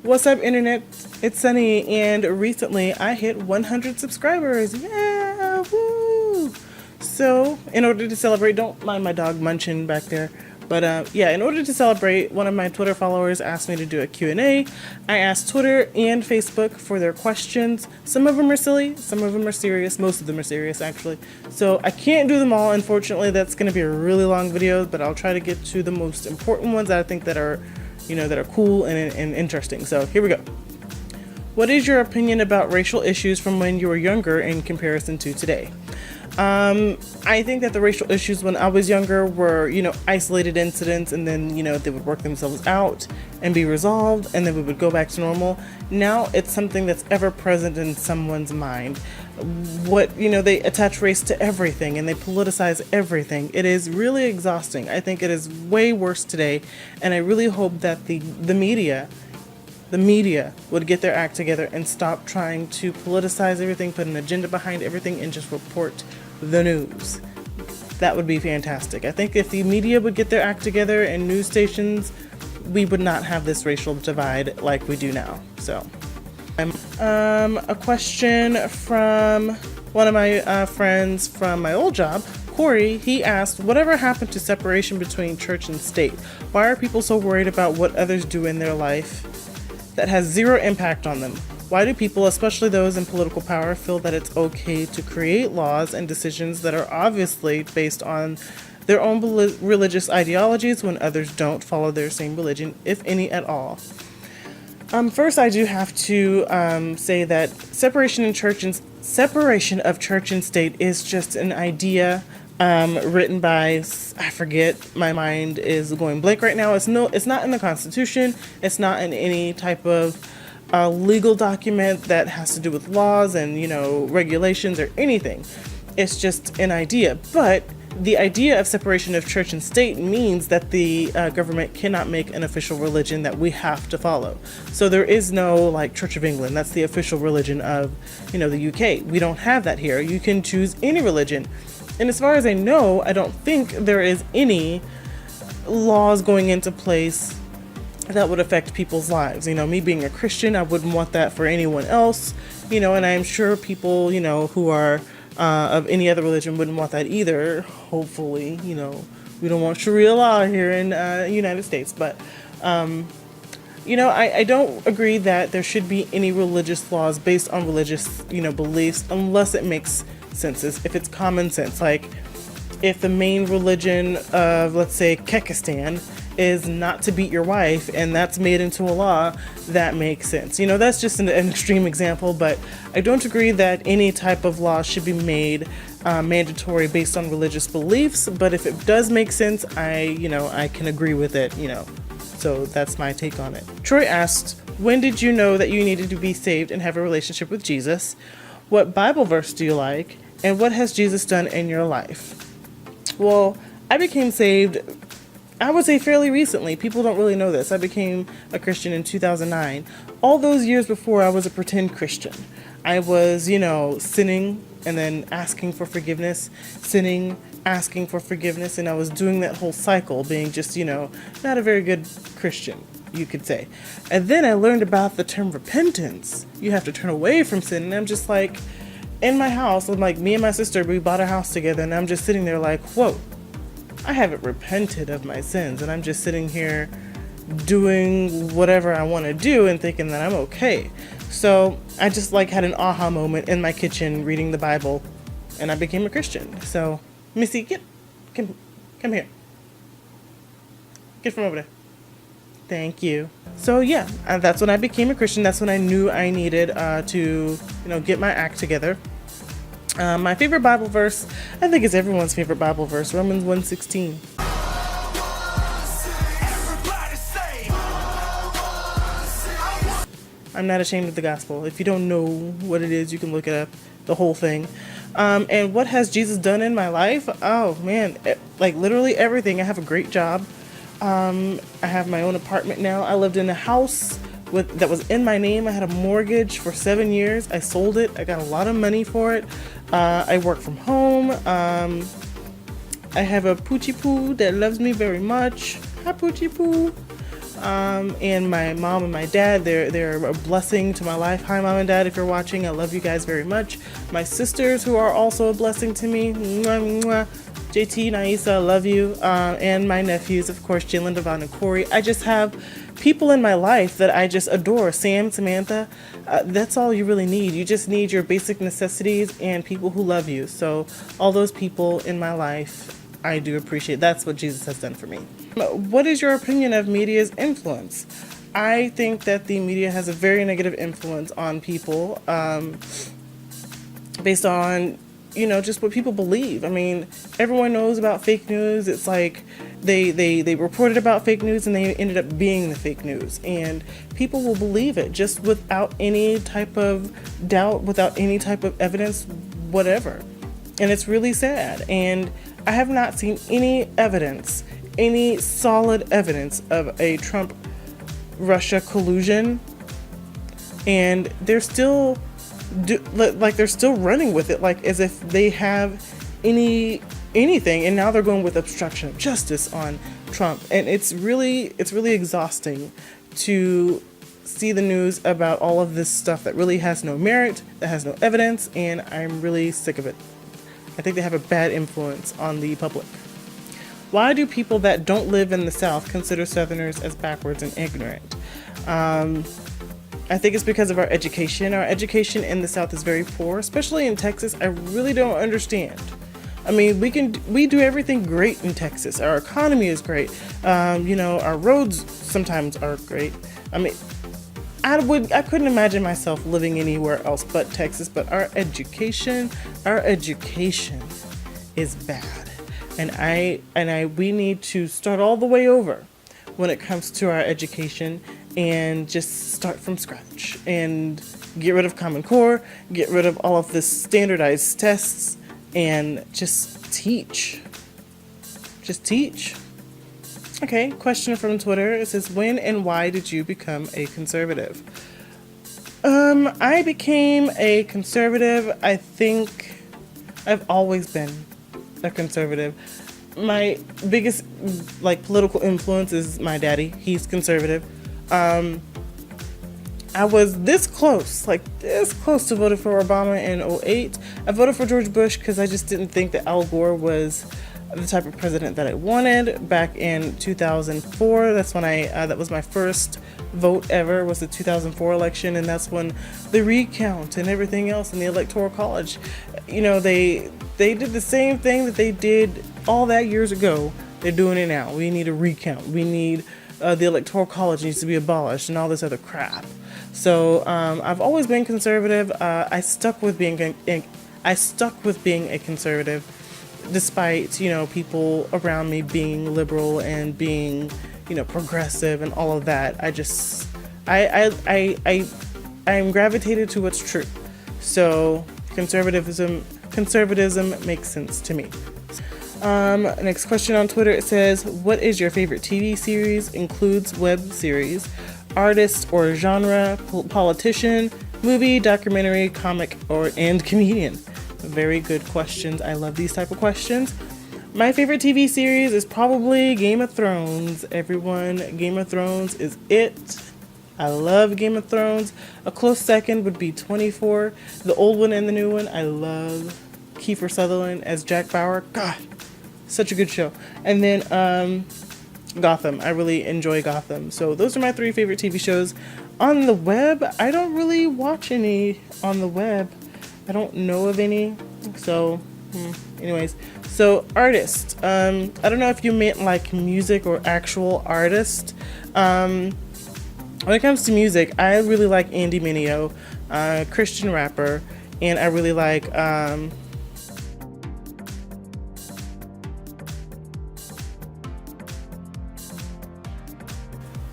What's up, internet? It's Sunny, and recently I hit 100 subscribers. Yeah, woo! So, in order to celebrate, don't mind my dog munching back there. But yeah, in order to celebrate, one of my Twitter followers asked me to do a Q&A. I asked Twitter and Facebook for their questions. Some of them are silly, some of them are serious. Most of them are serious, actually. So I can't do them all. Unfortunately, that's going to be a really long video, but I'll try to get to the most important ones that I think that are, that are cool and interesting. So here we go. What is your opinion about racial issues from when you were younger in comparison to today? I think that the racial issues when I was younger were, isolated incidents, and then, they would work themselves out and be resolved, and then we would go back to normal. Now it's something that's ever present in someone's mind. They attach race to everything and they politicize everything. It is really exhausting. I think it is way worse today, and I really hope that the media would get their act together and stop trying to politicize everything, put an agenda behind everything, and just report the news. That would be fantastic. I think if the media would get their act together and news stations, we would not have this racial divide like we do now. So, a question from one of my friends from my old job, Corey. He asked, whatever happened to separation between church and state? Why are people so worried about what others do in their life that has zero impact on them? Why do people, especially those in political power, feel that it's okay to create laws and decisions that are obviously based on their own religious ideologies when others don't follow their same religion, if any at all? First, I do have to say that separation of church and state is just an idea written by, I forget, my mind is going blank right now. It's not in the Constitution. It's not in any type of legal document that has to do with laws and, regulations or anything. It's just an idea. But the idea of separation of church and state means that the government cannot make an official religion that we have to follow. So there is no Church of England. That's the official religion of, the UK. We don't have that here. You can choose any religion. And as far as I know, I don't think there is any laws going into place that would affect people's lives. Me being a Christian, I wouldn't want that for anyone else, and I'm sure people, who are of any other religion wouldn't want that either. Hopefully, we don't want Sharia law here in the United States. But, I don't agree that there should be any religious laws based on religious, beliefs, unless it makes sense. If it's common sense, like if the main religion of, let's say, Kekistan is not to beat your wife, and that's made into a law, that makes sense. That's just an extreme example, but I don't agree that any type of law should be made mandatory based on religious beliefs. But if it does make sense, I can agree with it, So that's my take on it. Troy asked, when did you know that you needed to be saved and have a relationship with Jesus? What Bible verse do you like? And what has Jesus done in your life? Well, I became saved, I would say, fairly recently. People don't really know this. I became a Christian in 2009. All those years before, I was a pretend Christian. I was, sinning and then asking for forgiveness, sinning, asking for forgiveness, and I was doing that whole cycle, being just, not a very good Christian, you could say. And then I learned about the term repentance. You have to turn away from sin, and I'm just like, in my house, me and my sister, we bought a house together, and I'm just sitting there like, whoa, I haven't repented of my sins, and I'm just sitting here doing whatever I want to do and thinking that I'm okay. So I just had an aha moment in my kitchen reading the Bible, and I became a Christian. So Missy, come here. Get from over there. Thank you. So yeah, that's when I became a Christian. That's when I knew I needed to, get my act together. My favorite Bible verse, I think it's everyone's favorite Bible verse, Romans 1:16. I'm not ashamed of the gospel. If you don't know what it is, you can look it up, the whole thing. And what has Jesus done in my life? Oh man, literally everything. I have a great job. I have my own apartment now. I lived in a house that was in my name. I had a mortgage for 7 years. I sold it. I got a lot of money for it. I work from home. I have a Poochie Poo that loves me very much. Hi, Poochie Poo. And my mom and my dad, they're a blessing to my life. Hi, Mom and Dad, if you're watching, I love you guys very much. My sisters, who are also a blessing to me. Mwah, mwah. JT, Naisa, I love you. And my nephews, of course, Jalen, Devon, and Corey. I just have people in my life that I just adore. Sam, Samantha, that's all you really need. You just need your basic necessities and people who love you. So all those people in my life, I do appreciate. That's what Jesus has done for me. What is your opinion of media's influence? I think that the media has a very negative influence on people, based on, just what people believe. I mean, everyone knows about fake news. It's like they reported about fake news and they ended up being the fake news. And people will believe it just without any type of doubt, without any type of evidence, whatever. And it's really sad. And I have not seen any evidence, any solid evidence of a Trump-Russia collusion. And they're still they're still running with it, like as if they have anything, and now they're going with obstruction of justice on Trump. And it's really exhausting to see the news about all of this stuff that really has no merit, that has no evidence, and I'm really sick of it. I think they have a bad influence on the public. Why do people that don't live in the South consider Southerners as backwards and ignorant? I think it's because of our education. Our education in the South is very poor, especially in Texas. I really don't understand. I mean, we do everything great in Texas. Our economy is great. Our roads sometimes are great. I mean, I couldn't imagine myself living anywhere else but Texas. But our education is bad, and we need to start all the way over when it comes to our education, and just start from scratch and get rid of Common Core, get rid of all of this standardized tests, and just teach. Just teach. Okay, question from Twitter. It says, when and why did you become a conservative? I became a conservative. I think I've always been a conservative. My biggest political influence is my daddy. He's conservative. I was this close to voting for Obama in 2008. I voted for George Bush because I just didn't think that Al Gore was the type of president that I wanted. Back in 2004, that's when that was my first vote ever, was the 2004 election, and that's when the recount and everything else in the Electoral College, they did the same thing that they did all that years ago. They're doing it now. We need a recount. We need the Electoral College needs to be abolished and all this other crap. So I've always been conservative. I stuck with being a conservative, despite people around me being liberal and being progressive and all of that. I'm gravitated to what's true. So conservatism makes sense to me. Next question on Twitter, it says, what is your favorite TV series? Includes web series, artist or genre, politician, movie, documentary, comic, and comedian. Very good questions. I love these type of questions. My favorite TV series is probably Game of Thrones. Everyone, Game of Thrones is it. I love Game of Thrones. A close second would be 24. The old one and the new one. I love Kiefer Sutherland as Jack Bauer. God, such a good show. And then Gotham. I really enjoy Gotham. So those are my 3 favorite TV shows. On the web, I don't really watch any on the web. I don't know of any. So, anyways. So, artist. I don't know if you meant like music or actual artist. When it comes to music, I really like Andy Mineo, Christian rapper, and I really like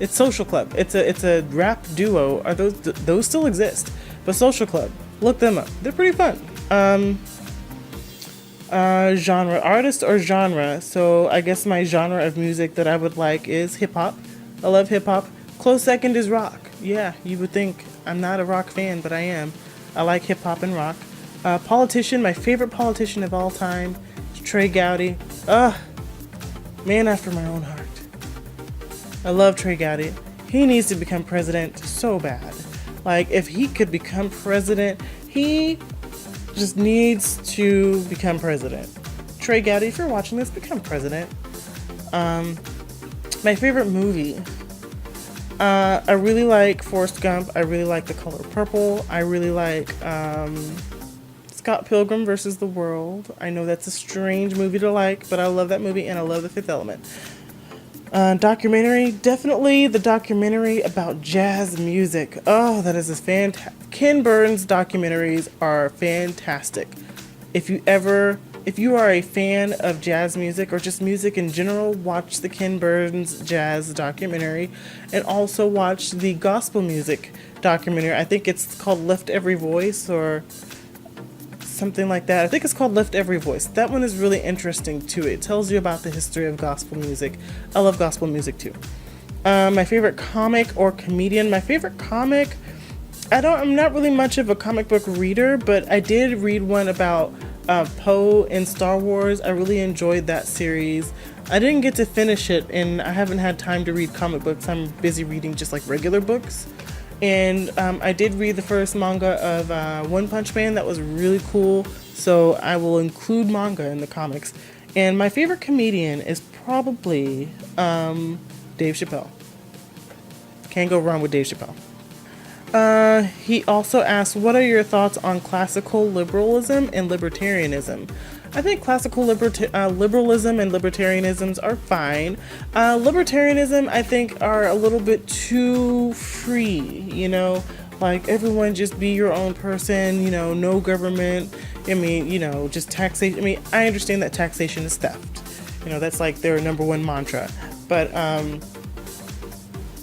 it's Social Club. It's a rap duo. Are those still exist? But Social Club, look them up. They're pretty fun. Genre, artist or genre. So I guess my genre of music that I would like is hip hop. I love hip hop. Close second is rock. Yeah, you would think I'm not a rock fan, but I am. I like hip hop and rock. Politician, my favorite politician of all time is Trey Gowdy. Man after my own heart. I love Trey Gowdy. He needs to become president so bad. Like, if he could become president, he just needs to become president. Trey Gowdy, if you're watching this, become president. My favorite movie. I really like Forrest Gump. I really like The Color Purple. I really like Scott Pilgrim versus the World. I know that's a strange movie to like, but I love that movie and I love The Fifth Element. Documentary, definitely the documentary about jazz music. Oh, that is a fantastic. Ken Burns documentaries are fantastic. If you are a fan of jazz music or just music in general, watch the Ken Burns jazz documentary, and also watch the gospel music documentary. I think it's called Lift Every Voice or something like that. I think it's called Lift Every Voice. That one is really interesting too. It tells you about the history of gospel music. I love gospel music too. My favorite comic or comedian. My favorite comic, I'm not really much of a comic book reader, but I did read one about Poe in Star Wars. I really enjoyed that series. I didn't get to finish it, and I haven't had time to read comic books. I'm busy reading just like regular books. And I did read the first manga of One Punch Man. That was really cool. So I will include manga in the comics. And my favorite comedian is probably Dave Chappelle. Can't go wrong with Dave Chappelle. He also asked, what are your thoughts on classical liberalism and libertarianism? I think classical liberalism and libertarianisms are fine. Libertarianism, I think, are a little bit too free, like everyone just be your own person, no government. Just taxation. I understand that taxation is theft. That's like their number one mantra. But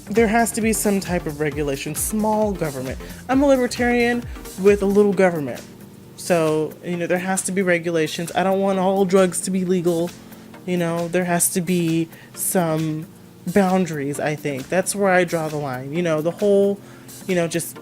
there has to be some type of regulation, small government. I'm a libertarian with a little government. So, there has to be regulations. I don't want all drugs to be legal. There has to be some boundaries, I think. That's where I draw the line. The whole, just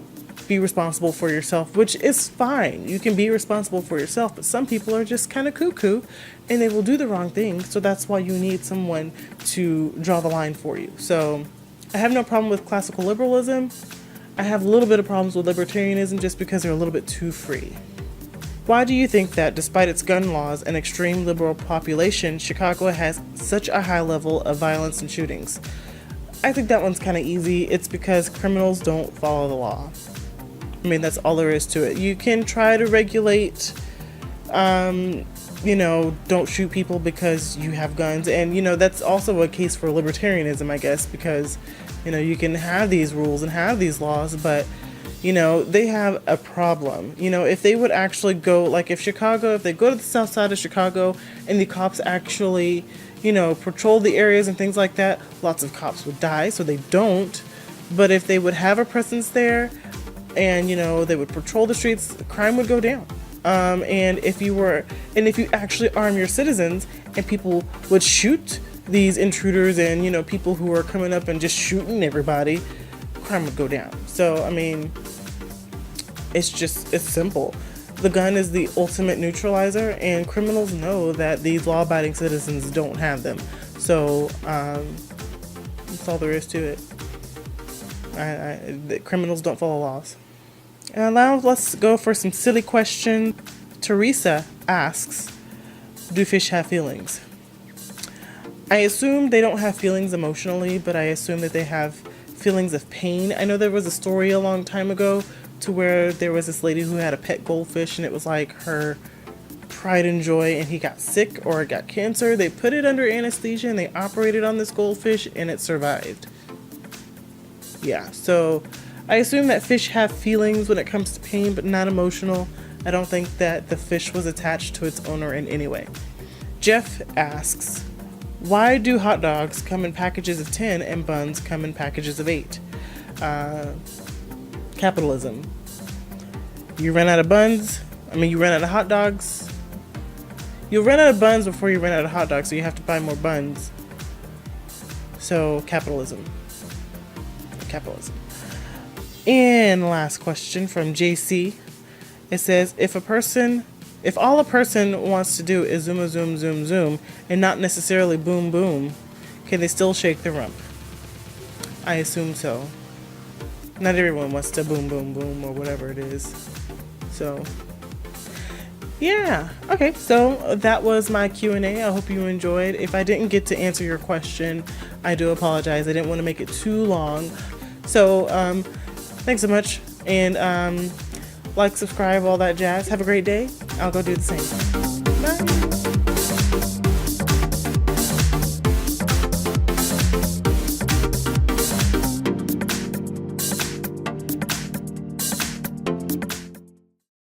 be responsible for yourself, which is fine. You can be responsible for yourself, but some people are just kind of cuckoo and they will do the wrong thing. So that's why you need someone to draw the line for you. So I have no problem with classical liberalism. I have a little bit of problems with libertarianism just because they're a little bit too free. Why do you think that despite its gun laws and extreme liberal population, Chicago has such a high level of violence and shootings? I think that one's kind of easy. It's because criminals don't follow the law. That's all there is to it. You can try to regulate, don't shoot people because you have guns. And, that's also a case for libertarianism, I guess, because, you can have these rules and have these laws, but they have a problem. If they would actually go, like if they go to the south side of Chicago and the cops actually, patrol the areas and things like that, lots of cops would die, so they don't. But if they would have a presence there and, they would patrol the streets, crime would go down. And if you actually arm your citizens and people would shoot these intruders and, people who are coming up and just shooting everybody, crime would go down. So, it's simple. The gun is the ultimate neutralizer, and criminals know that these law-abiding citizens don't have them. So, that's all there is to it. The criminals don't follow laws. And now let's go for some silly questions. Teresa asks, do fish have feelings? I assume they don't have feelings emotionally, but I assume that they have feelings of pain. I know there was a story a long time ago to where there was this lady who had a pet goldfish, and it was like her pride and joy, and he got sick or got cancer. They put it under anesthesia and they operated on this goldfish and it survived. Yeah, so I assume that fish have feelings when it comes to pain, but not emotional. I don't think that the fish was attached to its owner in any way. Jeff asks, why do hot dogs come in packages of 10 and buns come in packages of 8? Capitalism. You run out of hot dogs. You'll run out of buns before you run out of hot dogs, so you have to buy more buns. So, capitalism. And last question from JC. It says, if all a person wants to do is zoom, and not necessarily boom, boom, can they still shake the rump? I assume so. Not everyone wants to boom, boom, boom, or whatever it is. So, yeah. Okay, so that was my Q&A. I hope you enjoyed. If I didn't get to answer your question, I do apologize. I didn't want to make it too long. So, thanks so much. And like, subscribe, all that jazz. Have a great day. I'll go do the same. Bye.